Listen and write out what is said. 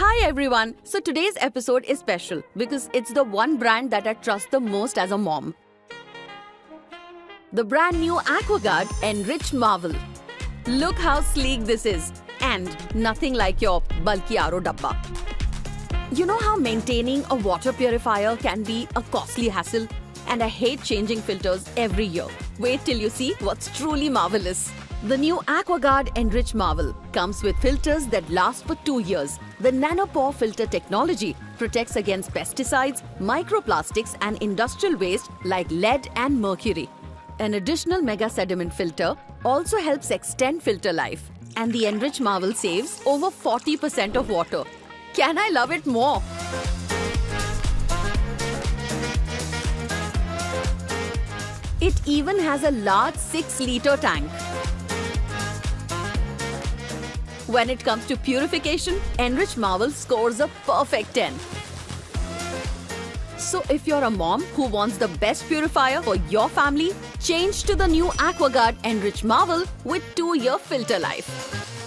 Hi everyone! So today's episode is special because it's the one brand that I trust the most as a mom. The brand new Aquaguard Enrich Marvel. Look how sleek this is and nothing like your bulky RO dabba. You know how maintaining a water purifier can be a costly hassle? And I hate changing filters every year. Wait till you see what's truly marvelous. The new Aquaguard Enrich Marvel comes with filters that last for 2 years. The nanopore filter technology protects against pesticides, microplastics and industrial waste like lead and mercury. An additional mega sediment filter also helps extend filter life. And the Enrich Marvel saves over 40% of water. Can I love it more? It even has a large 6-liter tank. When it comes to purification, Enrich Marvel scores a perfect 10. So if you're a mom who wants the best purifier for your family, change to the new Aquaguard Enrich Marvel with 2-year filter life.